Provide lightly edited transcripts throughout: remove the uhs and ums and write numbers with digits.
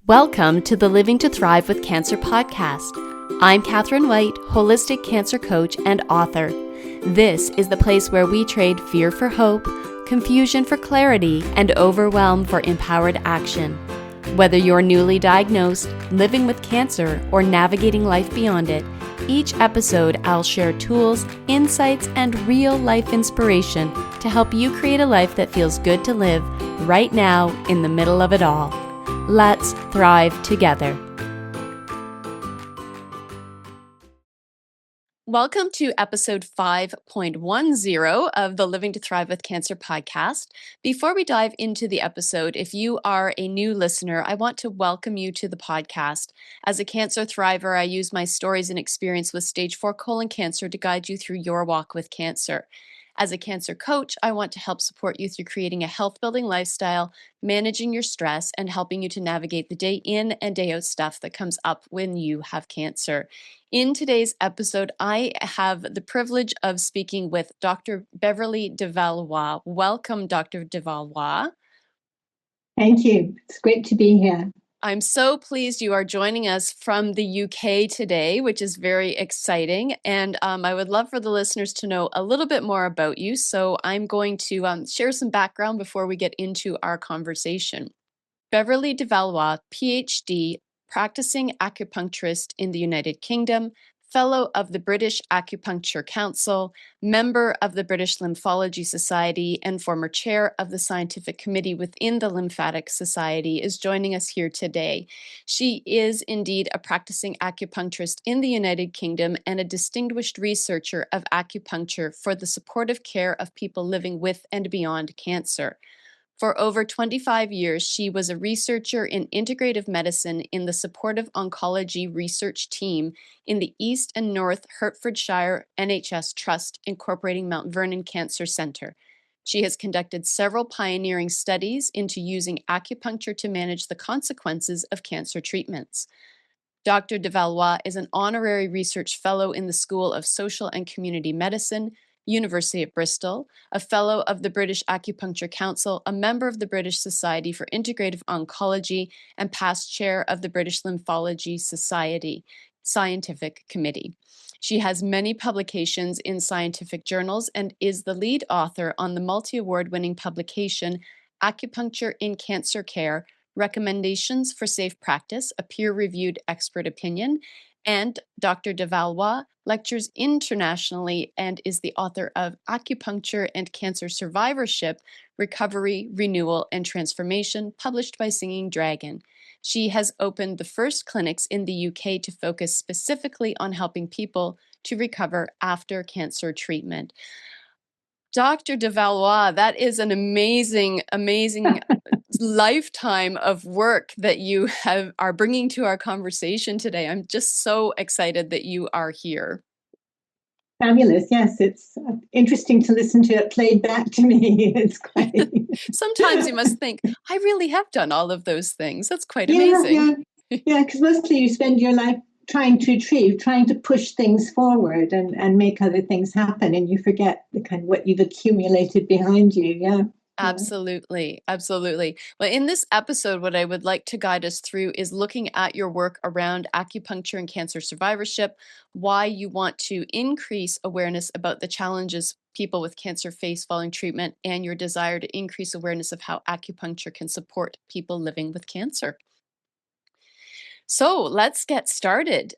Welcome to the Living to Thrive with Cancer podcast. I'm Catherine White, holistic cancer coach and author. This is the place where we trade fear for hope, confusion for clarity, and overwhelm for empowered action. Whether you're newly diagnosed, living with cancer, or navigating life beyond it, each episode I'll share tools, insights, and real-life inspiration to help you create a life that feels good to live right now in the middle of it all. Let's thrive together. Welcome to episode 5.10 of the Living to Thrive with Cancer podcast. Before we dive into the episode, if you are a new listener, I want to welcome you to the podcast. As a cancer thriver, I use my stories and experience with stage 4 colon cancer to guide you through your walk with cancer. As a cancer coach, I want to help support you through creating a health-building lifestyle, managing your stress, and helping you to navigate the day in and day out stuff that comes up when you have cancer. In today's episode, I have the privilege of speaking with Dr. Beverly de Valois. Welcome, Dr. de Valois. Thank you. It's great to be here. I'm so pleased you are joining us from the UK today, which is very exciting. And I would love for the listeners to know a little bit more about you. So I'm going to share some background before we get into our conversation. Beverly de Valois, PhD, practicing acupuncturist in the United Kingdom, Fellow of the British Acupuncture Council, member of the British Lymphology Society, and former chair of the scientific committee within the Lymphatic Society, is joining us here today. She is indeed a practicing acupuncturist in the United Kingdom and a distinguished researcher of acupuncture for the supportive care of people living with and beyond cancer. For over 25 years, she was a researcher in integrative medicine in the supportive oncology research team in the East and North Hertfordshire NHS Trust, incorporating Mount Vernon Cancer Centre. She has conducted several pioneering studies into using acupuncture to manage the consequences of cancer treatments. Dr. de Valois is an honorary research fellow in the School of Social and Community Medicine, University of Bristol, a fellow of the British Acupuncture Council, a member of the British Society for Integrative Oncology, and past chair of the British Lymphology Society Scientific Committee. She has many publications in scientific journals and is the lead author on the multi-award-winning publication Acupuncture in Cancer Care: Recommendations for Safe Practice, a peer-reviewed expert opinion. And Dr. de Valois lectures internationally and is the author of Acupuncture and Cancer Survivorship, Recovery, Renewal, and Transformation, published by Singing Dragon. She has opened the first clinics in the UK to focus specifically on helping people to recover after cancer treatment. Dr. de Valois, that is an amazing lifetime of work that you are bringing to our conversation today. I'm just so excited that you are here. Fabulous. Yes, it's interesting to listen to it played back to me. It's great. Sometimes you must think, I really have done all of those things. That's quite amazing. Yeah, because mostly you spend your life trying to push things forward and make other things happen, and you forget the kind of what you've accumulated behind you. Yeah. Absolutely. Absolutely. Well, in this episode, what I would like to guide us through is looking at your work around acupuncture and cancer survivorship, why you want to increase awareness about the challenges people with cancer face following treatment, and your desire to increase awareness of how acupuncture can support people living with cancer. So let's get started.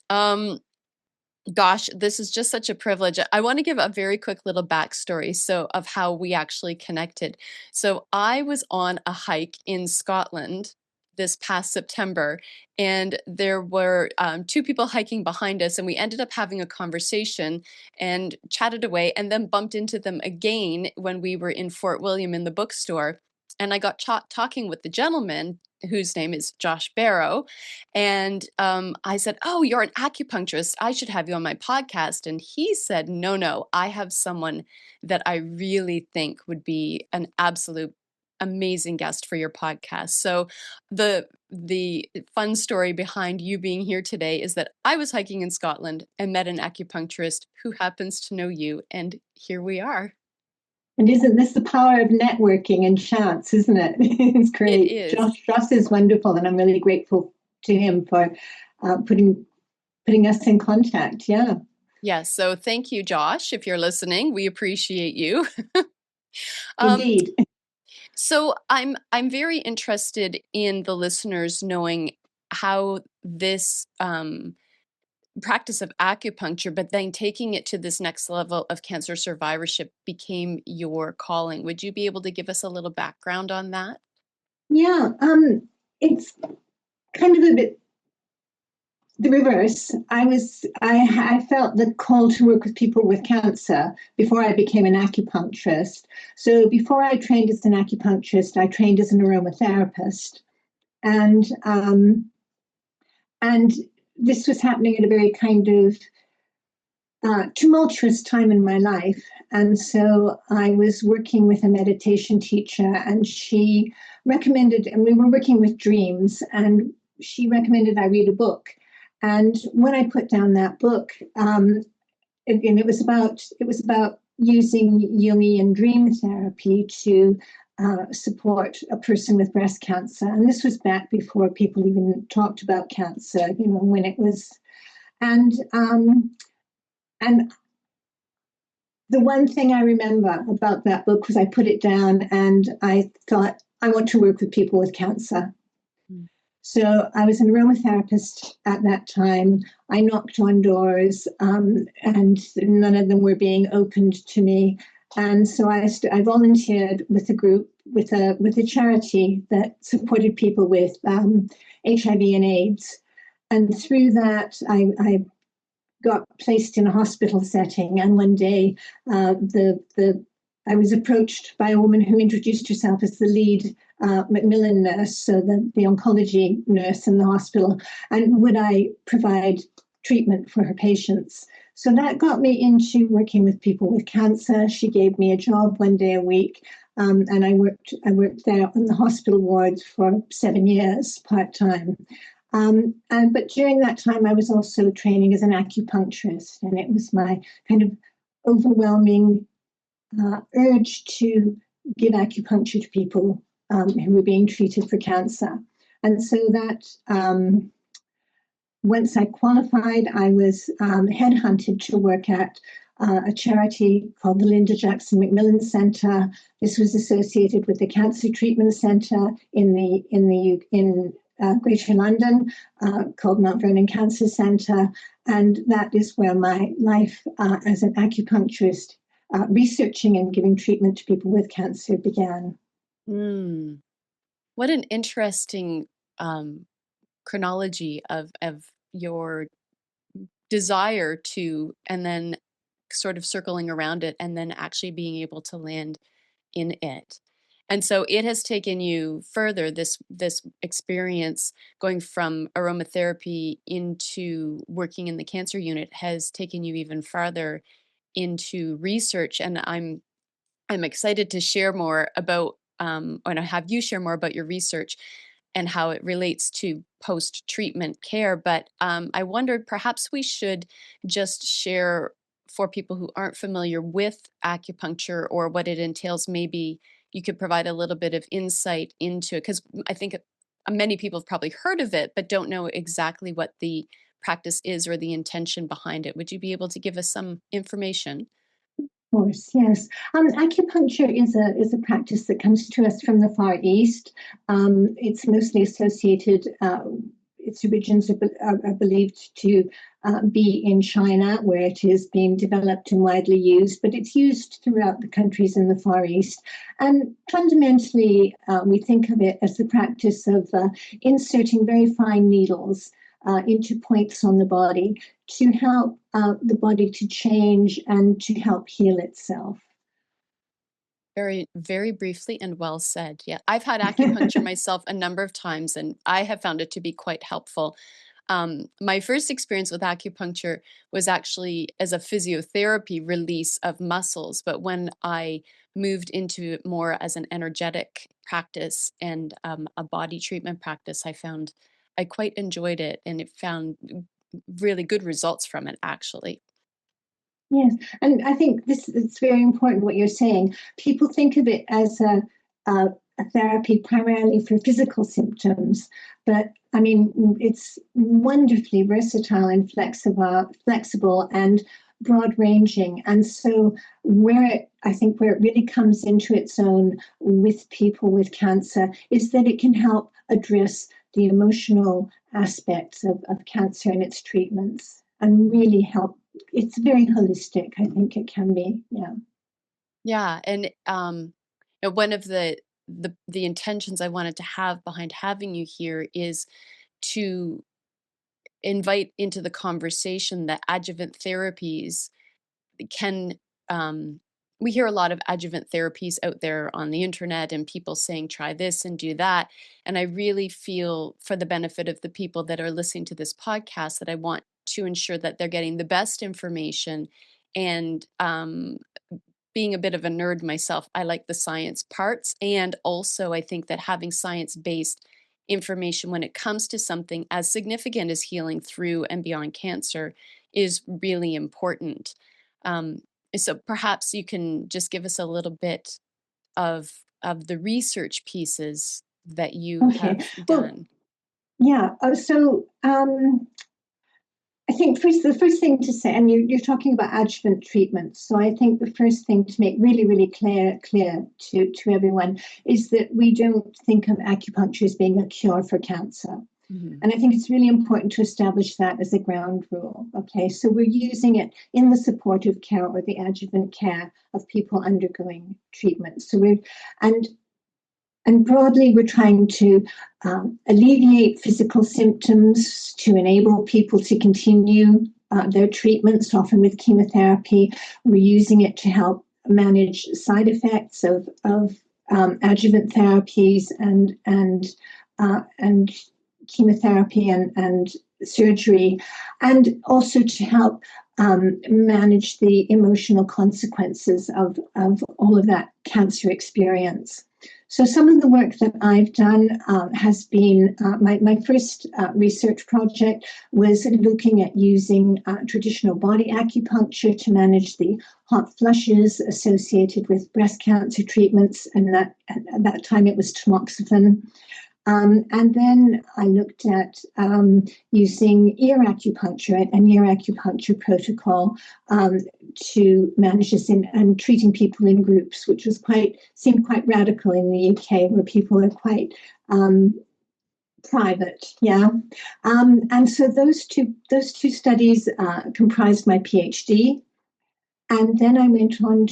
Gosh, this is just such a privilege. I want to give a very quick little backstory of how we actually connected. So I was on a hike in Scotland this past September, and there were two people hiking behind us, and we ended up having a conversation and chatted away, and then bumped into them again when we were in Fort William in the bookstore. And I got talking with the gentleman whose name is Josh Barrow. And I said, "Oh, you're an acupuncturist. I should have you on my podcast." And he said, No, I have someone that I really think would be an absolute amazing guest for your podcast. So the fun story behind you being here today is that I was hiking in Scotland and met an acupuncturist who happens to know you, and here we are. And isn't this the power of networking and chance, isn't it? It's It great. is. Josh is wonderful, and I'm really grateful to him for putting us in contact. Yeah, Yes. So thank you, Josh, if you're listening. We appreciate you. Um, indeed. so I'm very interested in the listeners knowing how this practice of acupuncture, but then taking it to this next level of cancer survivorship became your calling. Would you be able to give us a little background on that? Yeah, it's kind of a bit the reverse. I felt the call to work with people with cancer before I became an acupuncturist. So before I trained as an acupuncturist, I trained as an aromatherapist, and and this was happening at a very kind of tumultuous time in my life. And so I was working with a meditation teacher, and she recommended, and we were working with dreams, and she recommended I read a book. And when I put down that book, again, it was about using Jungian dream therapy to support a person with breast cancer. And this was back before people even talked about cancer, when it was, and and the one thing I remember about that book was I put it down and I thought, I want to work with people with cancer. Mm. So I was an aromatherapist at that time. I knocked on doors, and none of them were being opened to me. And so I volunteered with a group, with a charity that supported people with HIV and AIDS. And through that, I got placed in a hospital setting, and one day, the I was approached by a woman who introduced herself as the lead Macmillan nurse, so the oncology nurse in the hospital, and would I provide treatment for her patients. So that got me into working with people with cancer. She gave me a job one day a week, and I worked there on the hospital wards for 7 years part time. But during that time, I was also training as an acupuncturist, and it was my kind of overwhelming urge to give acupuncture to people who were being treated for cancer. And so that once I qualified, I was headhunted to work at a charity called the Linda Jackson Macmillan Centre. This was associated with the Cancer Treatment Centre in Greater London, called Mount Vernon Cancer Centre, and that is where my life as an acupuncturist, researching and giving treatment to people with cancer began. Mm. What an interesting um, chronology of your desire to, and then sort of circling around it, and then actually being able to land in it. And so it has taken you further, this experience going from aromatherapy into working in the cancer unit has taken you even farther into research. And I'm excited to share more about, or to have you share more about your research and how it relates to post treatment care. But I wondered perhaps we should just share for people who aren't familiar with acupuncture or what it entails. Maybe you could provide a little bit of insight into it, because I think many people have probably heard of it, but don't know exactly what the practice is or the intention behind it. Would you be able to give us some information? Course, yes. Acupuncture is a practice that comes to us from the Far East. It's mostly associated. Its origins are believed to be in China, where it is being developed and widely used, but it's used throughout the countries in the Far East. And fundamentally, we think of it as the practice of inserting very fine needles into points on the body to help the body to change and to help heal itself. Very, very briefly and well said. Yeah, I've had acupuncture myself a number of times, and I have found it to be quite helpful. My first experience with acupuncture was actually as a physiotherapy release of muscles, but when I moved into it more as an energetic practice and a body treatment practice, I found I quite enjoyed it, and it found really good results from it, actually. Yes, and I think this it's very important what you're saying. People think of it as a therapy primarily for physical symptoms, but I mean it's wonderfully versatile and flexible and broad ranging. And so I think where it really comes into its own with people with cancer is that it can help address the emotional aspects of cancer and its treatments and really help. It's very holistic. I think it can be. Yeah. Yeah, and one of the intentions I wanted to have behind having you here is to invite into the conversation that adjuvant therapies can we hear a lot of adjuvant therapies out there on the internet and people saying try this and do that, and I really feel for the benefit of the people that are listening to this podcast that I want to ensure that they're getting the best information. And being a bit of a nerd myself, I like the science parts. And also, I think that having science based information when it comes to something as significant as healing through and beyond cancer is really important. Um, so perhaps you can just give us a little bit of the research pieces that you Okay. have Well, done. yeah. I think the first thing to say, and you're talking about adjuvant treatments. So I think the first thing to make really, really clear to everyone is that we don't think of acupuncture as being a cure for cancer. Mhm. And I think it's really important to establish that as a ground rule. Okay, so we're using it in the supportive care or the adjuvant care of people undergoing treatment. And and broadly, we're trying to alleviate physical symptoms to enable people to continue their treatments, often with chemotherapy. We're using it to help manage side effects of adjuvant therapies and chemotherapy and surgery, and also to help manage the emotional consequences of all of that cancer experience. So some of the work that I've done has been my first research project was looking at using traditional body acupuncture to manage the hot flushes associated with breast cancer treatments, and at that time it was tamoxifen. And then I looked at using ear acupuncture, an ear acupuncture protocol to manage this and treating people in groups, which seemed quite radical in the UK, where people are quite private. Yeah, and so those two studies comprised my PhD. And then I went on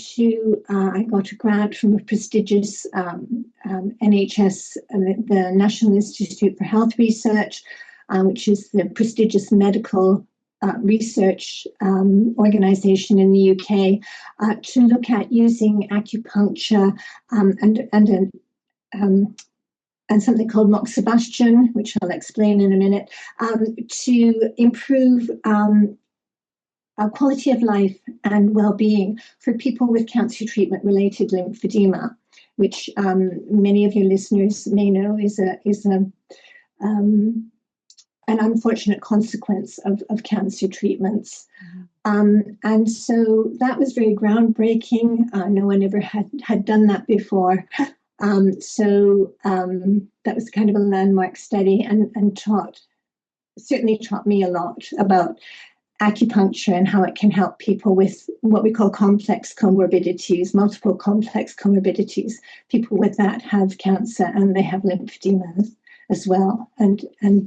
I got a grant from a prestigious NHS, the National Institute for Health Research, which is the prestigious medical research organization in the UK, to look at using acupuncture um, and something called moxibustion, which I'll explain in a minute, to improve quality of life and well-being for people with cancer treatment-related lymphedema, which many of your listeners may know is an unfortunate consequence of cancer treatments. And so that was very groundbreaking. No one ever had done that before. So that was kind of a landmark study and certainly taught me a lot about acupuncture and how it can help people with what we call complex comorbidities, multiple complex comorbidities. People with that have cancer and they have lymphedema as well. And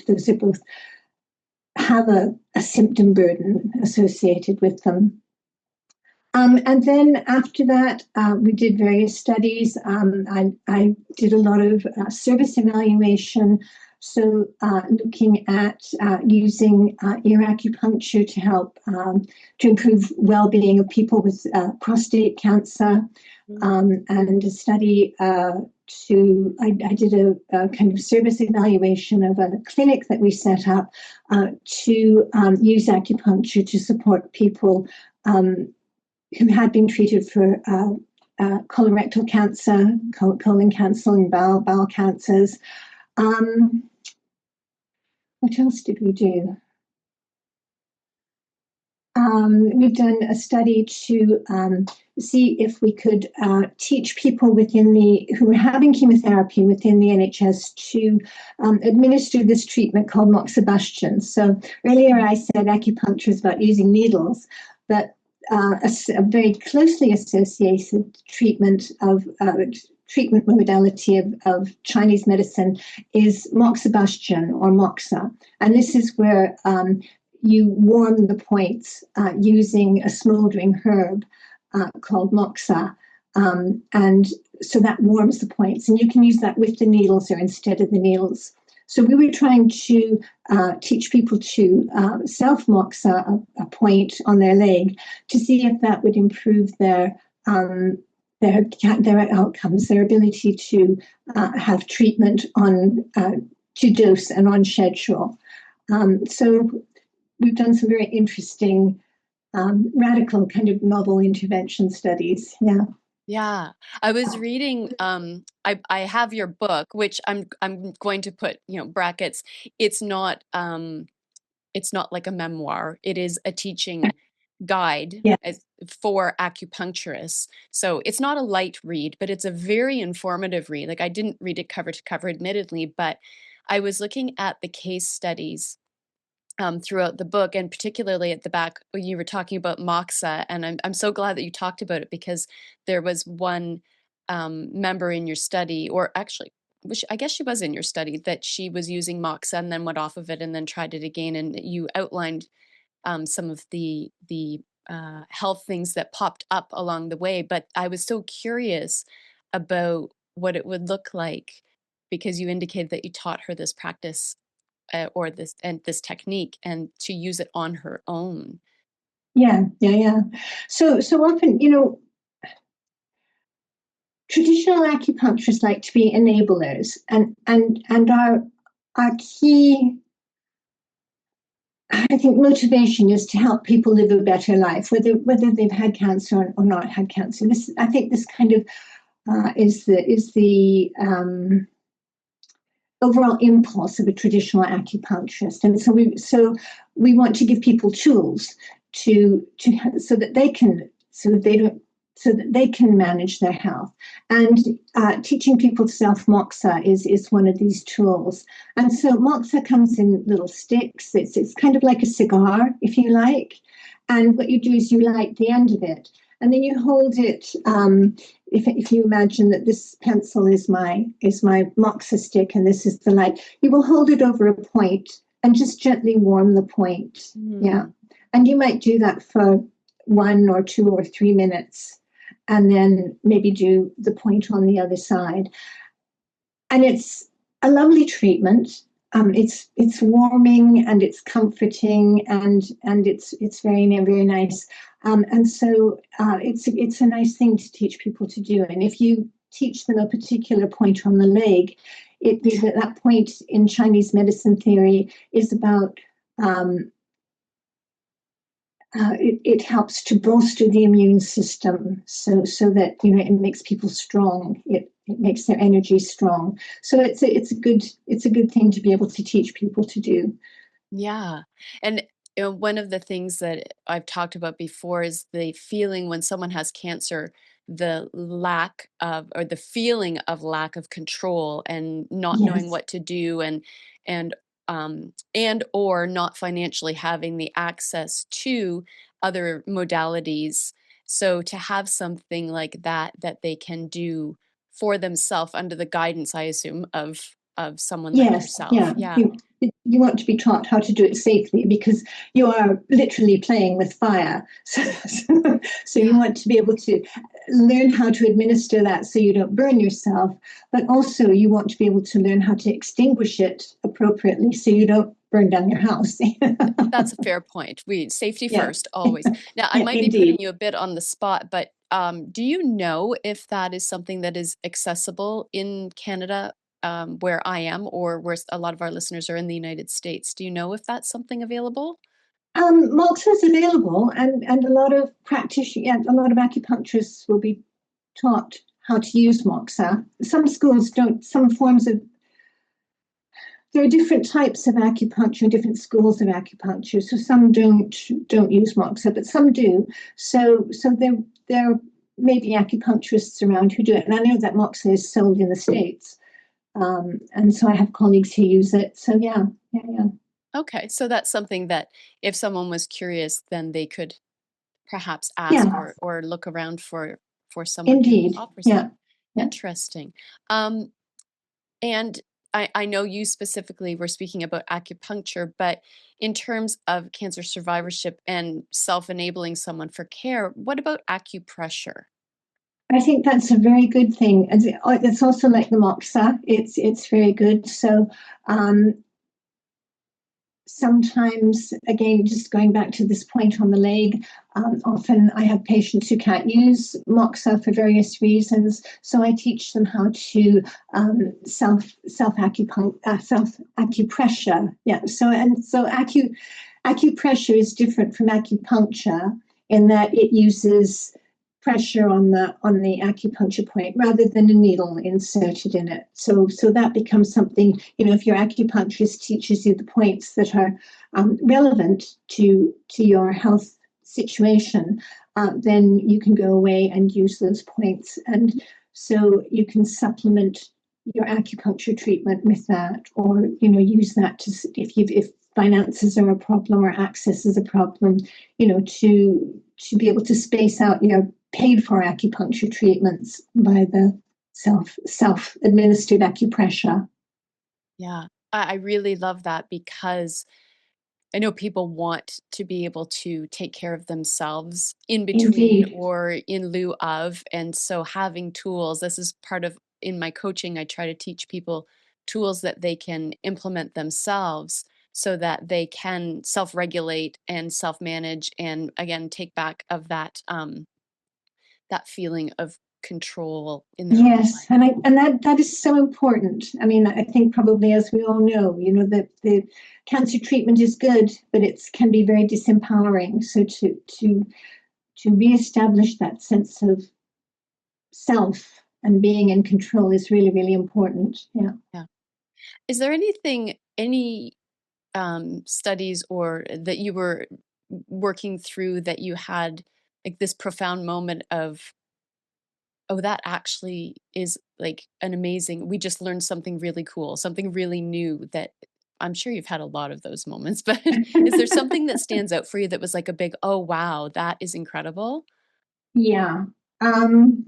those are both have a symptom burden associated with them. And then after that, we did various studies. I did a lot of service evaluation. So looking at using ear acupuncture to help to improve well-being of people with prostate cancer, and a study I did a kind of service evaluation of a clinic that we set up to use acupuncture to support people who had been treated for colorectal cancer, colon cancer, and bowel cancers. What else did we do? we've done a study to see if we could teach people who are having chemotherapy within the NHS to administer this treatment called moxibustion. So earlier I said acupuncture is about using needles, but a very closely associated treatment modality of Chinese medicine is moxibustion or moxa. And this is where you warm the points using a smoldering herb called moxa. And so that warms the points. And you can use that with the needles or instead of the needles. So we were trying to teach people to self-moxa a point on their leg to see if that would improve their outcomes, their ability to have treatment to dose and on schedule. So we've done some very interesting, radical kind of novel intervention studies. Yeah. Yeah, I was reading, I have your book, which I'm going to put, brackets. It's not it's not like a memoir. It is a teaching guide Yeah. for acupuncturists. So it's not a light read, but it's a very informative read. Like I didn't read it cover to cover, admittedly, but I was looking at the case studies throughout the book, and particularly at the back when you were talking about moxa. And I'm so glad that you talked about it, because there was one member in your study, or actually, which I guess she was in your study, that she was using moxa and then went off of it and then tried it again. And you outlined some of the health things that popped up along the way. But I was so curious about what it would look like, because you indicated that you taught her this practice or this technique, and to use it on her own. Yeah. So often, traditional acupuncturists like to be enablers, and our key, I think, motivation is to help people live a better life, whether they've had cancer or not had cancer. I think this kind of is the overall impulse of a traditional acupuncturist. And so we want to give people tools to so that they can so that they can manage their health. And teaching people to self-moxa is one of these tools. And so moxa comes in little sticks. It's kind of like a cigar, if you like. And what you do is you light the end of it, and then you hold it. If you imagine that this pencil is my moxa stick, and this is the light, you will hold it over a point and just gently warm the point. Yeah, and you might do that for 1 or 2 or 3 minutes, and then maybe do the point on the other side. And it's a lovely treatment. It's warming and it's comforting, and it's very, very nice. And so it's a nice thing to teach people to do. And if you teach them a particular point on the leg, that point in Chinese medicine theory is about it helps to bolster the immune system, so that it makes people strong. It makes their energy strong. So it's a good thing to be able to teach people to do. Yeah. And one of the things that I've talked about before is the feeling when someone has cancer, the lack of, or the feeling of lack of control, and not knowing Yes. what to do, and and or not financially having the access to other modalities. So to have something like that they can do for themselves under the guidance, I assume, of someone like Yes, yourself. yeah. Yeah. You want to be taught how to do it safely, because you are literally playing with fire. So you Yeah. want to be able to learn how to administer that so you don't burn yourself, but also you want to be able to learn how to extinguish it appropriately so you don't burn down your house. That's a fair point. Safety Yeah, first, always. Now, I yeah, might be putting indeed. you a bit on the spot, but do you know if that is something that is accessible in Canada, where I am, or where a lot of our listeners are in the United States? Do you know if that's something available? Moxa is available, and a lot of a lot of acupuncturists will be taught how to use moxa. Some schools don't. Some forms of there are different types of acupuncture, different schools of acupuncture. So some don't use moxa, but some do. So there may be acupuncturists around who do it. And I know that moxa is sold in the States. And so I have colleagues who use it. So yeah. Okay, so that's something that if someone was curious, then they could perhaps ask Yeah, or look around for someone who indeed. offers that. Yeah. Yeah. Interesting. And I know you specifically were speaking about acupuncture, but in terms of cancer survivorship and self-enabling someone for care, what about acupressure? I think that's a very good thing. It's also like the moxa. It's very good. So um, sometimes, again, just going back to this point on the leg, often I have patients who can't use moxa for various reasons. So I teach them how to self acupressure. Yeah. So acupressure is different from acupuncture in that it uses pressure on the acupuncture point rather than a needle inserted in it. So that becomes something, if your acupuncturist teaches you the points that are relevant to your health situation, then you can go away and use those points. And so you can supplement your acupuncture treatment with that, or use that to if finances are a problem or access is a problem, to be able to space out your paid for acupuncture treatments by the self administered acupressure. Yeah, I really love that because I know people want to be able to take care of themselves in between Indeed. or in lieu of. And so having tools, this is part of in my coaching, I try to teach people tools that they can implement themselves so that they can self-regulate and self-manage and again take back of that feeling of control in their own Yes, life. and that is so important. I mean, I think probably as we all know, that the cancer treatment is good, but it can be very disempowering. So to reestablish that sense of self and being in control is really, really important. Yeah. Yeah. Is there any studies or that you were working through that you had like this profound moment of, oh, that actually is like an amazing, we just learned something really cool, something really new that I'm sure you've had a lot of those moments, but is there something that stands out for you that was like a big, oh, wow, that is incredible? Yeah. Um,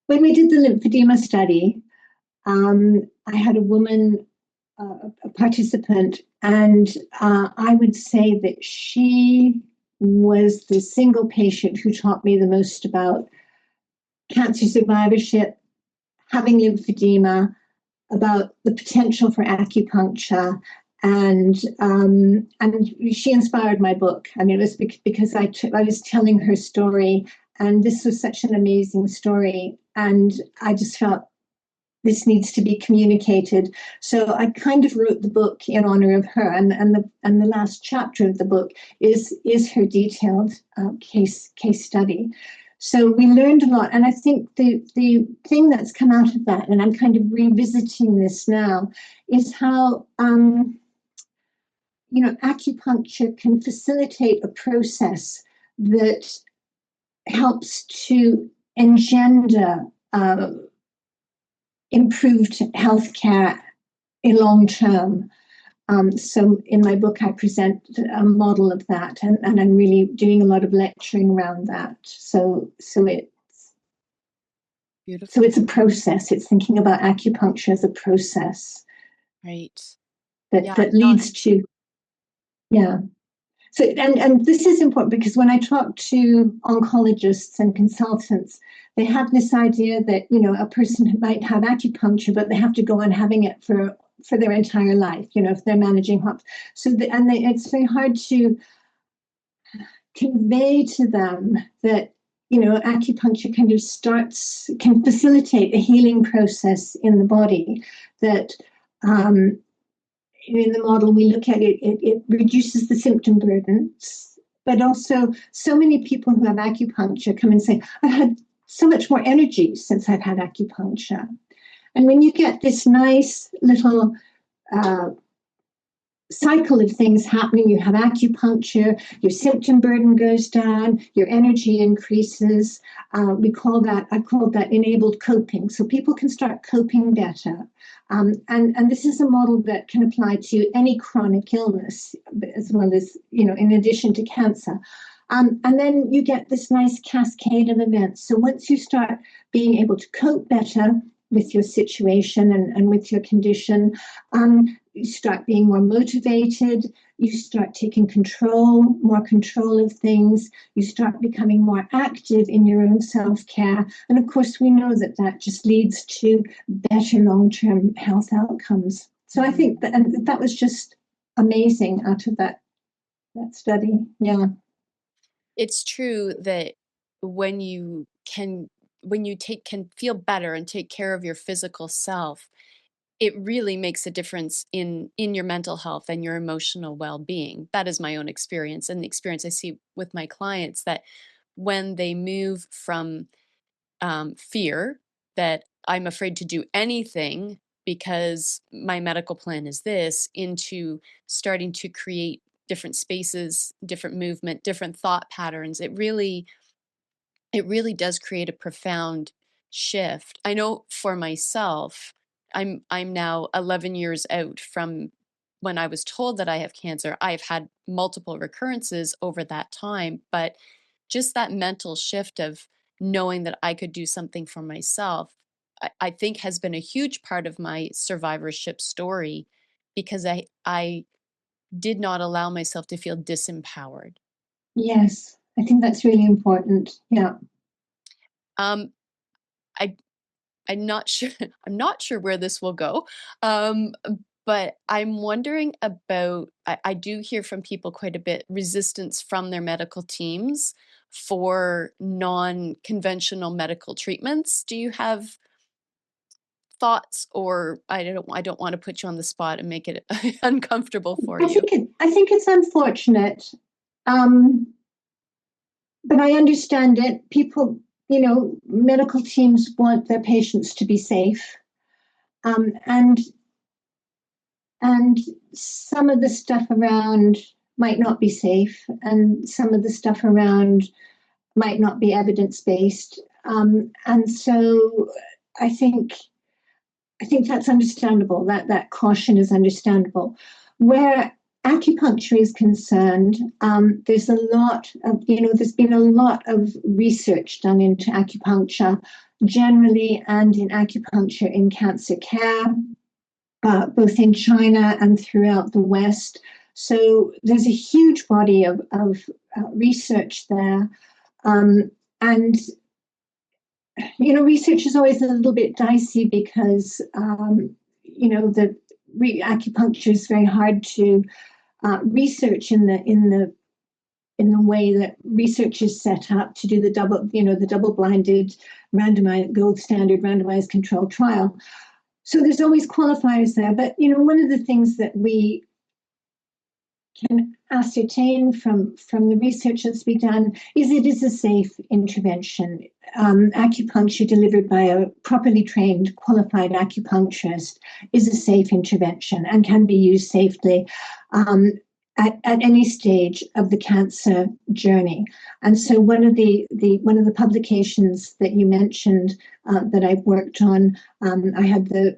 when we did the lymphedema study, I had a woman, a participant, and I would say that she was the single patient who taught me the most about cancer survivorship, having lymphedema, about the potential for acupuncture, and she inspired my book. I mean, it was because I was telling her story, and this was such an amazing story, and I just felt this needs to be communicated. So I kind of wrote the book in honor of her, and the last chapter of the book is her detailed case study. So we learned a lot, and I think the thing that's come out of that, and I'm kind of revisiting this now, is how acupuncture can facilitate a process that helps to engender improved healthcare in long term. So in my book, I present a model of that, and I'm really doing a lot of lecturing around that. So Beautiful. it's a process. It's thinking about acupuncture as a process Right. that Yeah. that No, leads to, yeah. So and this is important because when I talk to oncologists and consultants, they have this idea that a person might have acupuncture, but they have to go on having it for their entire life. If they're managing heart, it's very hard to convey to them that acupuncture kind of can facilitate a healing process in the body that. In the model we look at it reduces the symptom burdens, but also so many people who have acupuncture come and say, I've had so much more energy since I've had acupuncture. And when you get this nice little cycle of things happening. You have acupuncture, your symptom burden goes down, your energy increases. I call that enabled coping. So people can start coping better. And this is a model that can apply to any chronic illness, as well as, in addition to cancer. And then you get this nice cascade of events. So once you start being able to cope better with your situation and with your condition, you start being more motivated, you start taking more control of things, you start becoming more active in your own self-care. And of course, we know that that just leads to better long-term health outcomes. So I think that was just amazing out of that study. Yeah. It's true that when you can feel better and take care of your physical self, it really makes a difference in your mental health and your emotional well-being. That is my own experience, and the experience I see with my clients, that when they move from fear, that I'm afraid to do anything because my medical plan is this, into starting to create different spaces, different movement, different thought patterns, it really does create a profound shift. I know for myself, I'm now 11 years out from when I was told that I have cancer. I've had multiple recurrences over that time, but just that mental shift of knowing that I could do something for myself, I think has been a huge part of my survivorship story, because I did not allow myself to feel disempowered. Yes, I think that's really important. Yeah. Um, I I'm not sure I'm not sure where this will go. Um, but I'm wondering about, I do hear from people quite a bit resistance from their medical teams for non-conventional medical treatments. Do you have thoughts, or I don't want to put you on the spot and make it uncomfortable for you. I think it's unfortunate. Um, but I understand it. People, medical teams want their patients to be safe. Um, and and some of the stuff around might not be safe, and some of the stuff around might not be evidence-based. And so I think I think that's understandable. That caution is understandable. Where acupuncture is concerned, there's there's been a lot of research done into acupuncture generally, and in acupuncture in cancer care, both in China and throughout the West. So there's a huge body of research there. And research is always a little bit dicey because, the acupuncture is very hard to research in the way that research is set up to do the double-blinded, randomized, gold standard randomized controlled trial. So there's always qualifiers there. But, one of the things that we can ascertain from the research that's been done is it is a safe intervention. Acupuncture delivered by a properly trained, qualified acupuncturist is a safe intervention and can be used safely at any stage of the cancer journey. And so one of the publications that you mentioned that I've worked on, I had the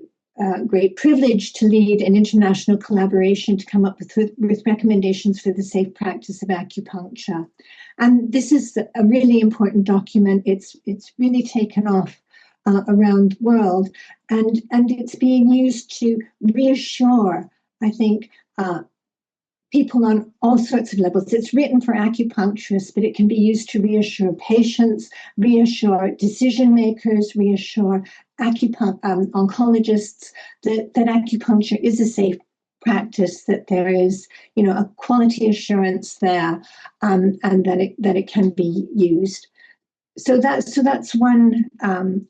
great privilege to lead an international collaboration to come up with recommendations for the safe practice of acupuncture. And this is a really important document. It's really taken off around the world, and it's being used to reassure, I think, people on all sorts of levels. It's written for acupuncturists, but it can be used to reassure patients, reassure decision makers, reassure oncologists that acupuncture is a safe practice, that there is, a quality assurance there, and that it can be used. So that's one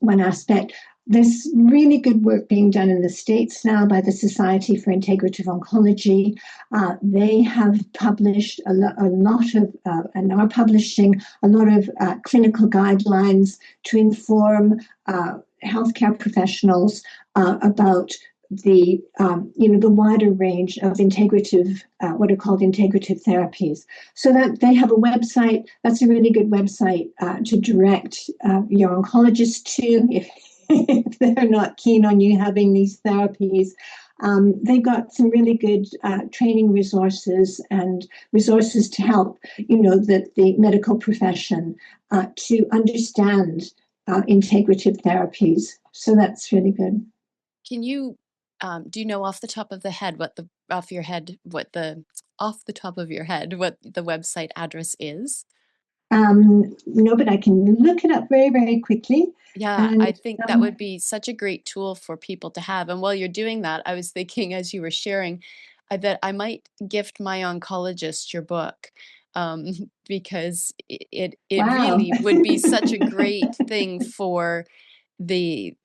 aspect. There's really good work being done in the States now by the Society for Integrative Oncology. They have published a lot of, and are publishing a lot of clinical guidelines to inform healthcare professionals about the wider range of integrative, what are called integrative therapies. So that they have a website. That's a really good website to direct your oncologist to if they're not keen on you having these therapies. They've got some really good training resources and resources to help, the medical profession to understand integrative therapies. So that's really good. Can you do you know off the top of the head what the off your head what the off the top of your head what the website address is? No, but I can look it up very, very quickly. Yeah, I And think that would be such a great tool for people to have. And while you're doing that, I was thinking as you were sharing, that I might gift my oncologist your book, um, because it wow. really would be such a great thing for the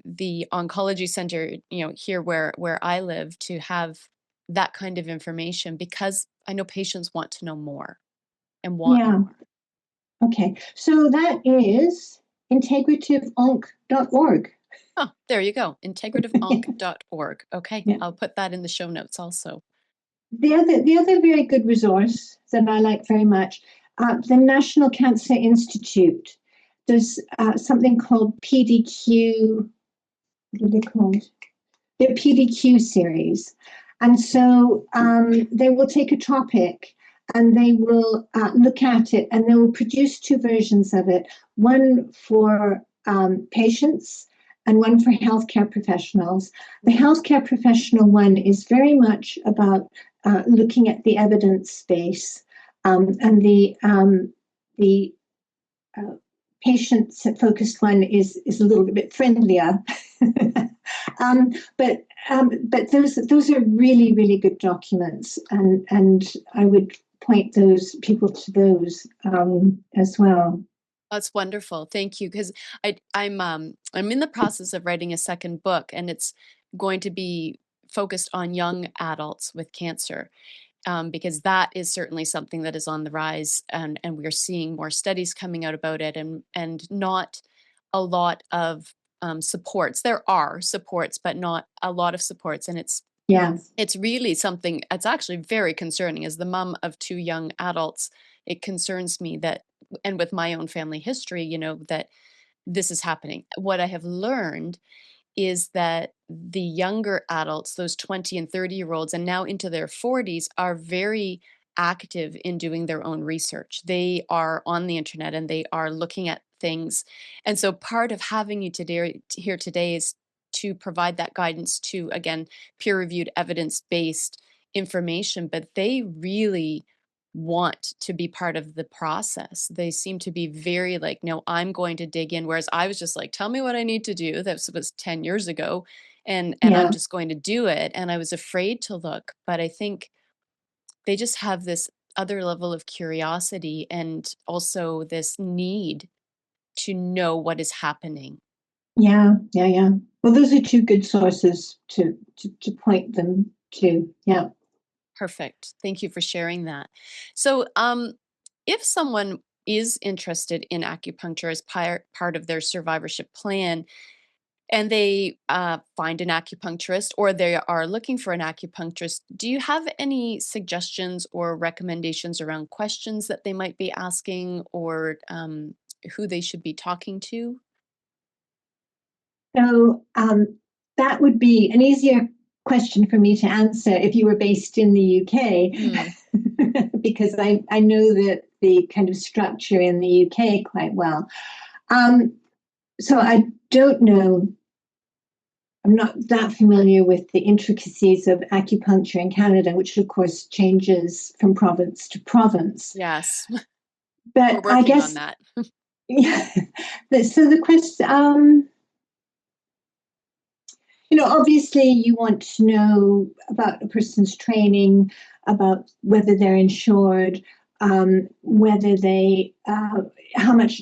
oncology center, here where I live, to have that kind of information, because I know patients want to know more and want Yeah. more. Okay. So that is integrativeonc.org. Oh, there you go. integrativeonc.org. Okay, Yeah. I'll put that in the show notes also. The other very good resource that I like very much, the National Cancer Institute. There's something called PDQ. What are they called? Their PDQ series. And so they will take a topic and they will look at it, and they will produce two versions of it, one for patients and one for healthcare professionals. The healthcare professional one is very much about looking at the evidence base, and the uh, patient focused one is a little bit friendlier. um, but but those are really, really good documents, and I would point those people to those as well. That's wonderful. Thank you. Because I'm in the process of writing a second book, and it's going to be focused on young adults with cancer, because that is certainly something that is on the rise, and we're seeing more studies coming out about it, and not a lot of supports. There are supports, but not a lot of supports, and Yeah, it's really something. It's actually very concerning. As the mom of two young adults, it concerns me that, and with my own family history, that this is happening. What I have learned is that the younger adults, those 20 and 30-year-olds, and now into their 40s, are very active in doing their own research. They are on the internet and they are looking at things. And so part of having you today here today is to provide that guidance to, again, peer-reviewed, evidence-based information, but they really want to be part of the process. They seem to be very like, no, I'm going to dig in. Whereas I was just like, tell me what I need to do. That was 10 years ago. And I'm yeah, just going to do it. And I was afraid to look. But I think they just have this other level of curiosity, and also this need to know what is happening. yeah. Well, those are two good sources to point them to. Yeah. Perfect. Thank you for sharing that. So, if someone is interested in acupuncture as part of their survivorship plan, and they find an acupuncturist, or they are looking for an acupuncturist, do you have any suggestions or recommendations around questions that they might be asking, or who they should be talking to? So that would be an easier question for me to answer if you were based in the UK, Hmm. because I know that the kind of structure in the UK quite well. Um, so I don't know. I'm not that familiar with the intricacies of acupuncture in Canada, which of course changes from province to province. Yes, we're But I working on guess, that. yeah. So the question, obviously you want to know about a person's training, about whether they're insured, whether how much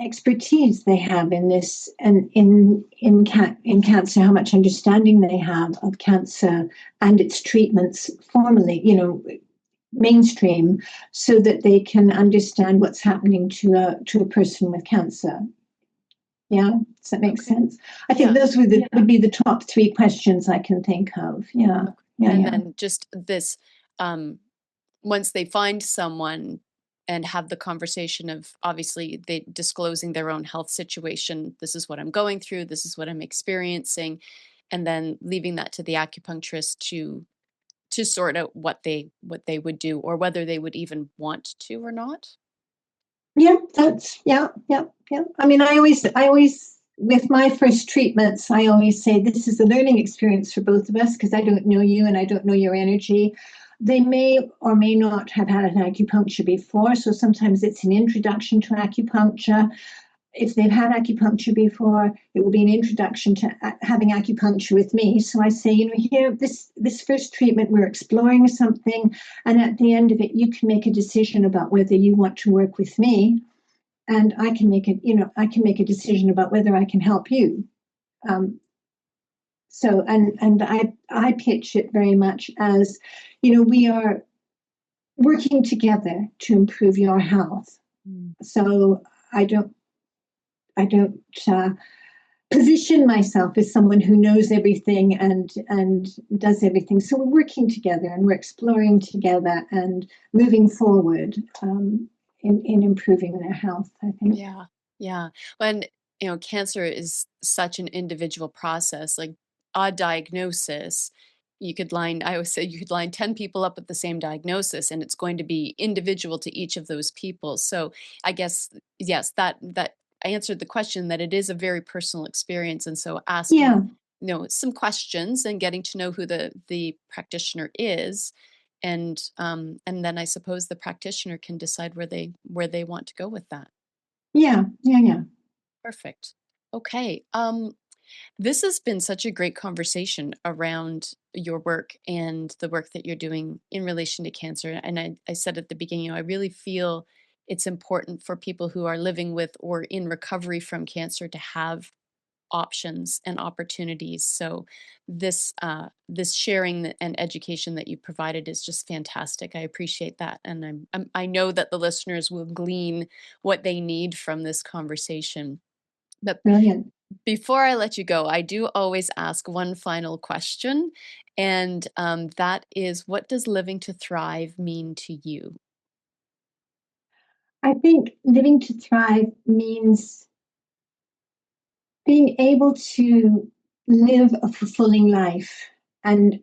expertise they have in this, and in cancer, how much understanding they have of cancer and its treatments formally, mainstream, so that they can understand what's happening to a person with cancer. Yeah. Does that make Okay. sense? I think Yeah. those would be the top three questions I can think of. Yeah. Okay. Yeah. And Yeah. then just this, um, once they find someone and have the conversation of obviously they disclosing their own health situation, this is what I'm going through, this is what I'm experiencing, and then leaving that to the acupuncturist to sort out what they would do or whether they would even want to or not. Yeah, that's yeah, yeah, yeah. I mean, I always, with my first treatments, I always say this is a learning experience for both of us because I don't know you and I don't know your energy. They may or may not have had an acupuncture before, so sometimes it's an introduction to acupuncture. If they've had acupuncture before, it will be an introduction to having acupuncture with me. So I say, here, this first treatment, we're exploring something, and at the end of it, you can make a decision about whether you want to work with me, and I can make a decision about whether I can help you. Um, and I pitch it very much as, we are working together to improve your health. Mm. So I don't I don't position myself as someone who knows everything and does everything. So we're working together and we're exploring together and moving forward in improving their health, I think. Yeah. Yeah. When, cancer is such an individual process, like a diagnosis, I always say you could line 10 people up with the same diagnosis and it's going to be individual to each of those people. So I guess, yes, that answered the question that it is a very personal experience. And so asking, Yeah, some questions and getting to know who the practitioner is. And then I suppose the practitioner can decide where they want to go with that. yeah, yeah, yeah. Perfect. Okay. This has been such a great conversation around your work and the work that you're doing in relation to cancer. And I said at the beginning, I really feel it's important for people who are living with or in recovery from cancer to have options and opportunities. So this sharing and education that you provided is just fantastic. I appreciate that, and I know that the listeners will glean what they need from this conversation. But Brilliant. before I let you go, I do always ask one final question, and that is, what does living to thrive mean to you? I think living to thrive means being able to live a fulfilling life. And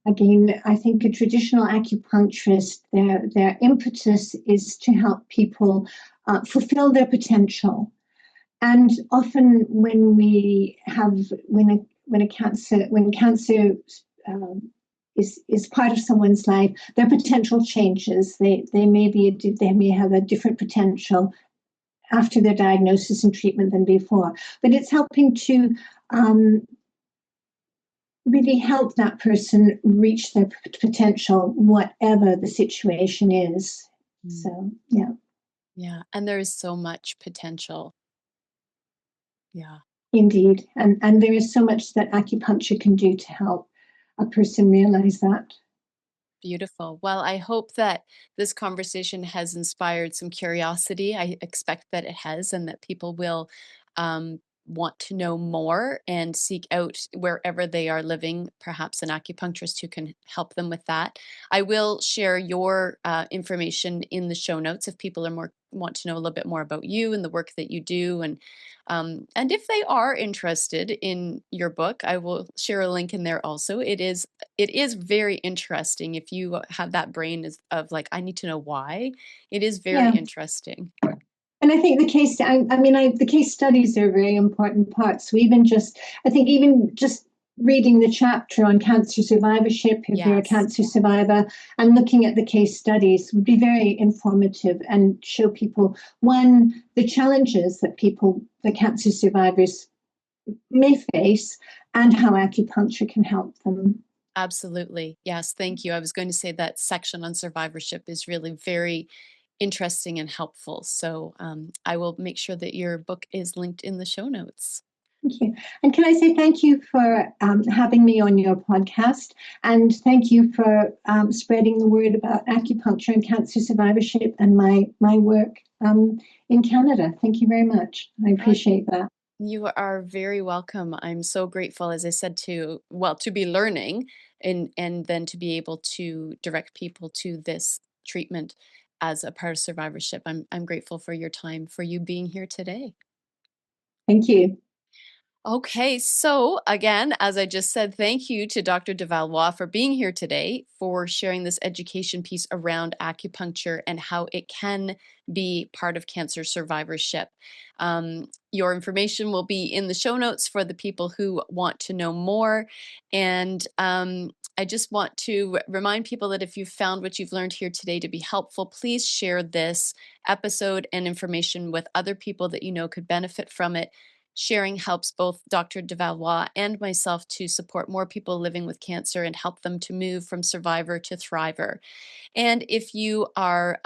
again, I think a traditional acupuncturist, their impetus is to help people fulfill their potential. And often when cancer um, is part of someone's life, their potential changes. They may have a different potential after their diagnosis and treatment than before. But it's helping to um, really help that person reach their potential, whatever the situation is. Mm. So, yeah, Yeah, and there is so much potential. Yeah. indeed. And there is so much that acupuncture can do to help a person realize that. Beautiful. Well, I hope that this conversation has inspired some curiosity. I expect that it has, and that people will want to know more and seek out wherever they are living, perhaps an acupuncturist who can help them with that. I will share your information in the show notes if people are more want to know a little bit more about you and the work that you do, and if they are interested in your book, I will share a link in there also. It is very interesting if you have that brain of like, I need to know why. It is very Yeah. interesting. And I think the case studies are a very important part. So I think even just reading the chapter on cancer survivorship, if you're a Yes, cancer survivor, and looking at the case studies would be very informative and show people, one, the challenges that the cancer survivors may face, and how acupuncture can help them. absolutely. Yes, thank you. I was going to say that section on survivorship is really very interesting and helpful. So I will make sure that your book is linked in the show notes. Thank you. And can I say thank you for having me on your podcast? And thank you for spreading the word about acupuncture and cancer survivorship and my work. in Canada. Thank you very much. I Uh, appreciate that. You are very welcome. I'm so grateful, as I said, to be learning and then to be able to direct people to this treatment as a part of survivorship. I'm grateful for your time, for you being here today. Thank you. Okay, so again, as I just said, thank you to Dr. de Valois for being here today, for sharing this education piece around acupuncture and how it can be part of cancer survivorship. Your information will be in the show notes for the people who want to know more. And I just want to remind people that if you've found what you've learned here today to be helpful, please share this episode and information with other people that you know could benefit from it. Sharing helps both Dr. de Valois and myself to support more people living with cancer and help them to move from survivor to thriver. And if you are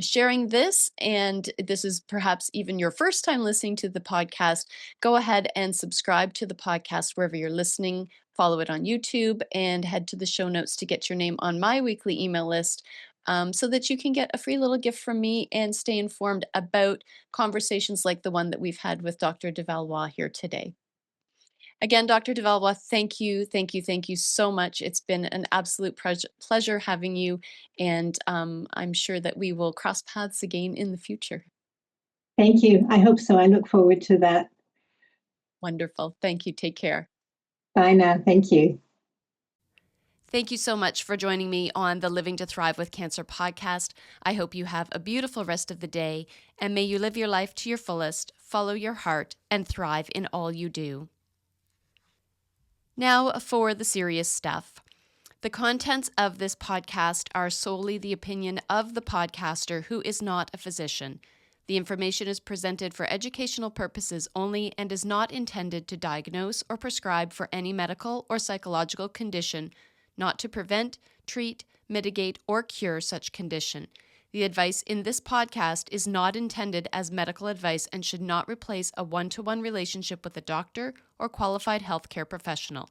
sharing this, and this is perhaps even your first time listening to the podcast, go ahead and subscribe to the podcast wherever you're listening. Follow it on YouTube and head to the show notes to get your name on my weekly email list. So that you can get a free little gift from me and stay informed about conversations like the one that we've had with Dr. de Valois here today. Again, Dr. de Valois, thank you, thank you, thank you so much. It's been an absolute pleasure having you, and I'm sure that we will cross paths again in the future. Thank you. I hope so. I look forward to that. Wonderful. Thank you. Take care. Bye now. Thank you. Thank you so much for joining me on the Living to Thrive with Cancer podcast. I hope you have a beautiful rest of the day, and may you live your life to your fullest, follow your heart, and thrive in all you do. Now for the serious stuff. The contents of this podcast are solely the opinion of the podcaster, who is not a physician. The information is presented for educational purposes only and is not intended to diagnose or prescribe for any medical or psychological condition, not to prevent, treat, mitigate, or cure such condition. The advice in this podcast is not intended as medical advice and should not replace a one-to-one relationship with a doctor or qualified healthcare professional.